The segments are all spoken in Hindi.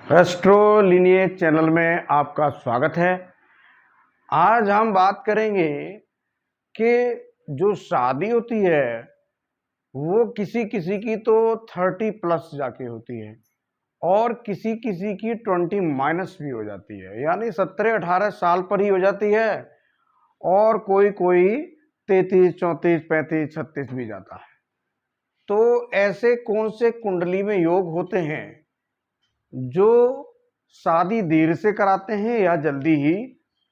एस्ट्रो लिनिएज चैनल में आपका स्वागत है। आज हम बात करेंगे कि जो शादी होती है वो किसी किसी की तो 30 प्लस जाके होती है और किसी किसी की 20 माइनस भी हो जाती है, यानी 17-18 साल पर ही हो जाती है और कोई कोई 33, 34, 35, 36 भी जाता है। तो ऐसे कौन से कुंडली में योग होते हैं जो शादी देर से कराते हैं या जल्दी ही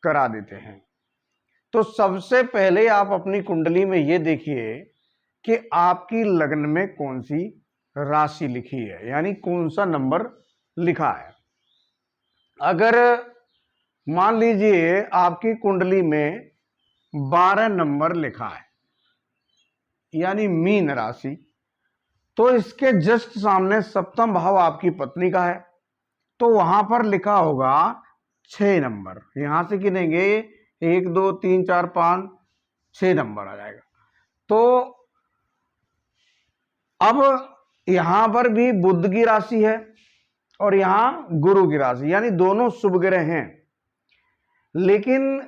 करा देते हैं? तो सबसे पहले आप अपनी कुंडली में ये देखिए कि आपकी लग्न में कौन सी राशि लिखी है, यानी कौन सा नंबर लिखा है। अगर मान लीजिए आपकी कुंडली में 12 नंबर लिखा है, यानी मीन राशि, तो इसके जस्ट सामने सप्तम भाव आपकी पत्नी का है, तो वहां पर लिखा होगा 6 नंबर। यहां से गिनेंगे 1 2 3 4 5 6 नंबर आ जाएगा। तो अब यहां पर भी बुध की राशि है और यहां गुरु की राशि, यानी दोनों शुभ ग्रह हैं। लेकिन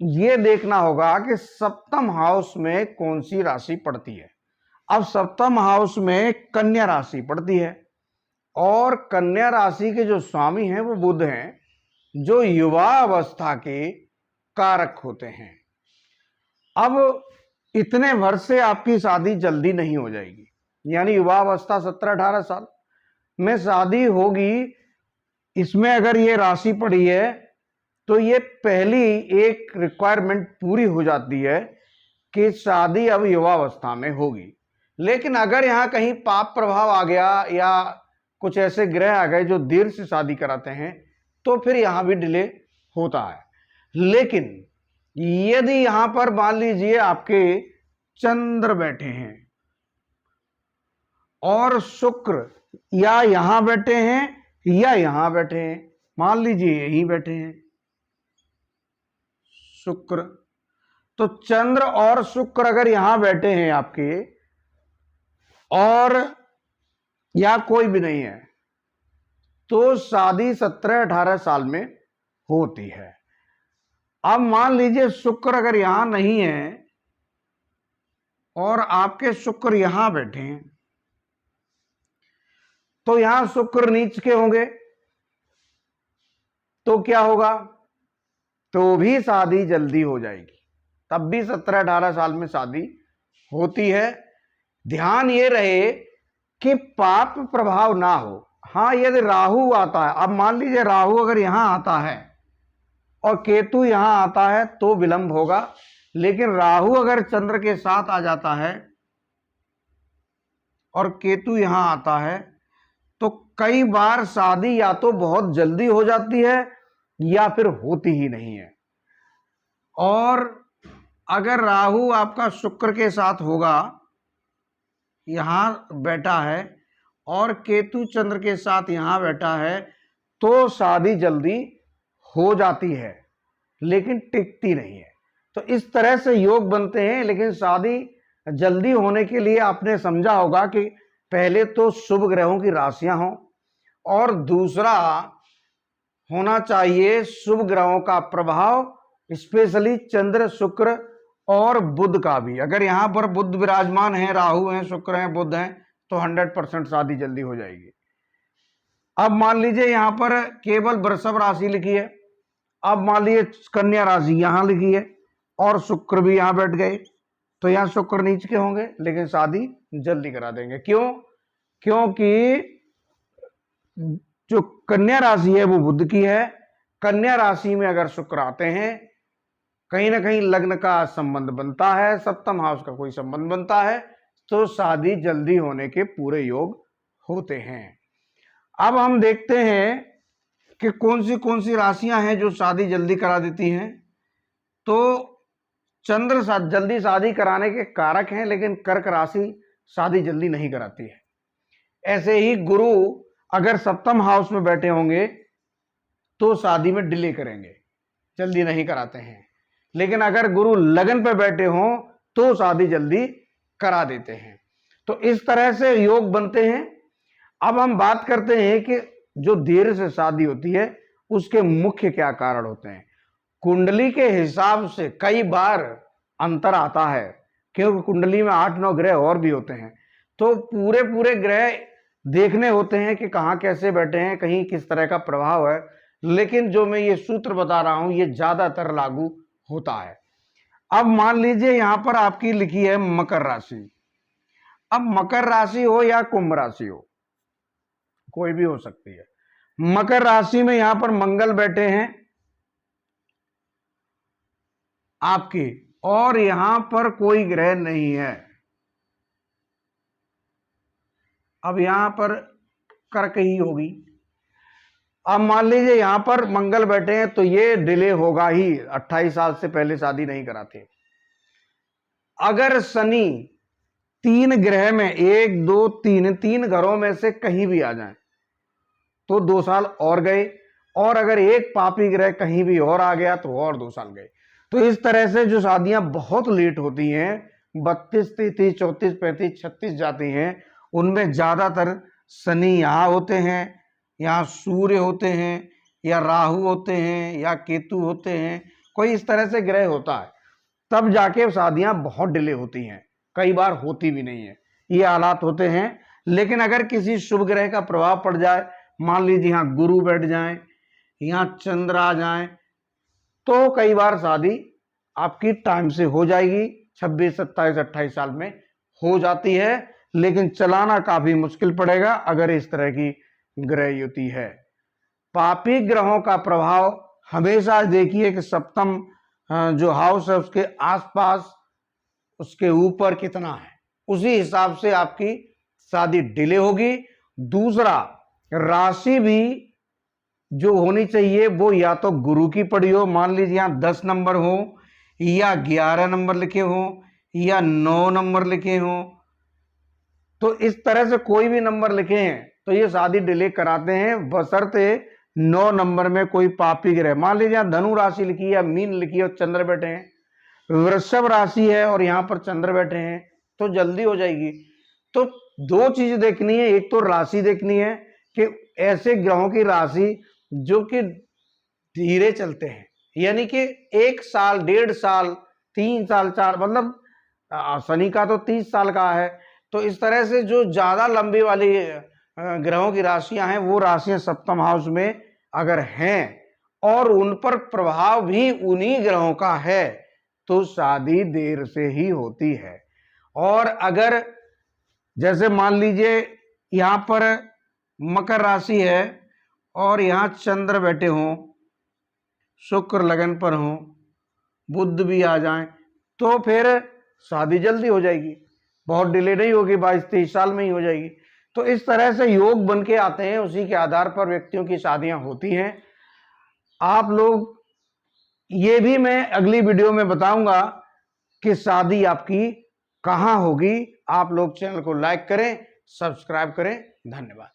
यह देखना होगा कि सप्तम हाउस में कौन सी राशि पड़ती है। अब सप्तम हाउस में कन्या राशि पड़ती है और कन्या राशि के जो स्वामी हैं वो बुध हैं, जो युवा अवस्था के कारक होते हैं। अब इतने वर्ष से आपकी शादी जल्दी नहीं हो जाएगी, यानी युवा अवस्था 17-18 साल में शादी होगी। इसमें अगर ये राशि पड़ी है तो ये पहली एक रिक्वायरमेंट पूरी हो जाती है कि शादी अब युवा अवस्था में होगी। लेकिन अगर यहां कहीं पाप प्रभाव आ गया या कुछ ऐसे ग्रह आ गए जो देर से शादी कराते हैं तो फिर यहां भी डिले होता है। लेकिन यदि यहां पर मान लीजिए आपके चंद्र बैठे हैं और शुक्र या यहां बैठे हैं या यहां बैठे हैं, मान लीजिए यहीं बैठे हैं शुक्र, तो चंद्र और शुक्र अगर यहां बैठे हैं आपके और या कोई भी नहीं है तो शादी 17-18 साल में होती है। अब मान लीजिए शुक्र अगर यहां नहीं है और आपके शुक्र यहां बैठे हैं, तो यहां शुक्र नीच के होंगे तो क्या होगा? तो भी शादी जल्दी हो जाएगी, तब भी 17-18 साल में शादी होती है। ध्यान ये रहे कि पाप प्रभाव ना हो। हाँ, यदि राहु आता है, अब मान लीजिए राहु अगर यहां आता है और केतु यहां आता है तो विलंब होगा। लेकिन राहु अगर चंद्र के साथ आ जाता है और केतु यहां आता है तो कई बार शादी या तो बहुत जल्दी हो जाती है या फिर होती ही नहीं है। और अगर राहु आपका शुक्र के साथ होगा, यहां बैठा है, और केतु चंद्र के साथ यहां बैठा है, तो शादी जल्दी हो जाती है लेकिन टिकती नहीं है। तो इस तरह से योग बनते हैं। लेकिन शादी जल्दी होने के लिए आपने समझा होगा कि पहले तो शुभ ग्रहों की राशियां हों और दूसरा होना चाहिए शुभ ग्रहों का प्रभाव, स्पेशली चंद्र, शुक्र और बुध का भी। अगर यहां पर बुध विराजमान है, राहु हैं, शुक्र हैं, बुध हैं, तो 100% शादी जल्दी हो जाएगी। अब मान लीजिए यहां पर केवल वृषभ राशि लिखी है, अब मान लीजिए कन्या राशि यहां लिखी है और शुक्र भी यहां बैठ गए, तो यहां शुक्र नीच के होंगे लेकिन शादी जल्दी करा देंगे। क्यों? क्योंकि जो कन्या राशि है वो बुध की है। कन्या राशि में अगर शुक्र आते हैं, कहीं ना कहीं लग्न का संबंध बनता है, सप्तम हाउस का कोई संबंध बनता है, तो शादी जल्दी होने के पूरे योग होते हैं। अब हम देखते हैं कि कौन सी राशियां हैं जो शादी जल्दी करा देती हैं। तो चंद्र जल्दी शादी कराने के कारक हैं, लेकिन कर्क राशि शादी जल्दी नहीं कराती है। ऐसे ही गुरु अगर सप्तम हाउस में बैठे होंगे तो शादी में डिले करेंगे, जल्दी नहीं कराते हैं। लेकिन अगर गुरु लगन पे बैठे हों तो शादी जल्दी करा देते हैं। तो इस तरह से योग बनते हैं। अब हम बात करते हैं कि जो देर से शादी होती है उसके मुख्य क्या कारण होते हैं। कुंडली के हिसाब से कई बार अंतर आता है, क्योंकि कुंडली में 8-9 ग्रह और भी होते हैं, तो पूरे पूरे ग्रह देखने होते हैं कि कहाँ कैसे बैठे हैं, कहीं किस तरह का प्रभाव है। लेकिन जो मैं ये सूत्र बता रहा हूं ये ज्यादातर लागू होता है। अब मान लीजिए यहां पर आपकी लिखी है मकर राशि। अब मकर राशि हो या कुंभ राशि हो, कोई भी हो सकती है। मकर राशि में यहां पर मंगल बैठे हैं आपके, और यहां पर कोई ग्रह नहीं है। अब यहां पर कर्क ही होगी। अब मान लीजिए यहां पर मंगल बैठे हैं तो ये डिले होगा ही, 28 साल से पहले शादी नहीं कराते। अगर शनि 3 ग्रह में 1 2 3 घरों में से कहीं भी आ जाए तो 2 साल और गए, और अगर एक पापी ग्रह कहीं भी और आ गया तो और 2 साल गए। तो इस तरह से जो शादियां बहुत लेट होती हैं, 32 33 34 35 36 जाती हैं, उनमें ज्यादातर शनि यहां होते हैं, यहाँ सूर्य होते हैं, या राहु होते हैं, या केतु होते हैं, कोई इस तरह से ग्रह होता है, तब जाके शादियां बहुत डिले होती हैं, कई बार होती भी नहीं है। ये हालात होते हैं। लेकिन अगर किसी शुभ ग्रह का प्रभाव पड़ जाए, मान लीजिए यहाँ गुरु बैठ जाए, यहाँ चंद्र आ जाए, तो कई बार शादी आपकी टाइम से हो जाएगी, 26 27 28 साल में हो जाती है। लेकिन चलाना काफी मुश्किल पड़ेगा अगर इस तरह की ग्रह युति है। पापी ग्रहों का प्रभाव हमेशा देखिए कि सप्तम जो हाउस है उसके आसपास, उसके ऊपर कितना है, उसी हिसाब से आपकी शादी डिले होगी। दूसरा, राशि भी जो होनी चाहिए वो या तो गुरु की पड़ी हो, मान लीजिए यहां 10 नंबर हो, या 11 नंबर लिखे हो, या 9 नंबर लिखे हो, तो इस तरह से कोई भी नंबर लिखे हैं तो ये शादी डिले कराते हैं, बशर्ते 9 नंबर में कोई पापी ग्रह, मान लीजिए यहां धनु राशि लिखी है या मीन लिखी है और चंद्र बैठे हैं, वृषभ राशि है और यहां पर चंद्र बैठे हैं, तो जल्दी हो जाएगी। तो 2 चीज देखनी है, एक तो राशि देखनी है कि ऐसे ग्रहों की राशि जो कि धीरे चलते हैं, यानी कि 1 साल 1.5 साल 3 साल 4, मतलब शनि का तो 30 साल का है, तो इस तरह से जो ज्यादा लंबी वाली ग्रहों की राशियां हैं वो राशियां सप्तम हाउस में अगर हैं और उन पर प्रभाव भी उन्हीं ग्रहों का है तो शादी देर से ही होती है। और अगर जैसे मान लीजिए यहां पर मकर राशि है और यहां चंद्र बैठे हों, शुक्र लगन पर हो, बुध भी आ जाए, तो फिर शादी जल्दी हो जाएगी, बहुत डिले नहीं होगी, 22-23 साल में ही हो जाएगी। तो इस तरह से योग बन के आते हैं, उसी के आधार पर व्यक्तियों की शादियां होती हैं। आप लोग, ये भी मैं अगली वीडियो में बताऊंगा कि शादी आपकी कहां होगी। आप लोग चैनल को लाइक करें, सब्सक्राइब करें। धन्यवाद।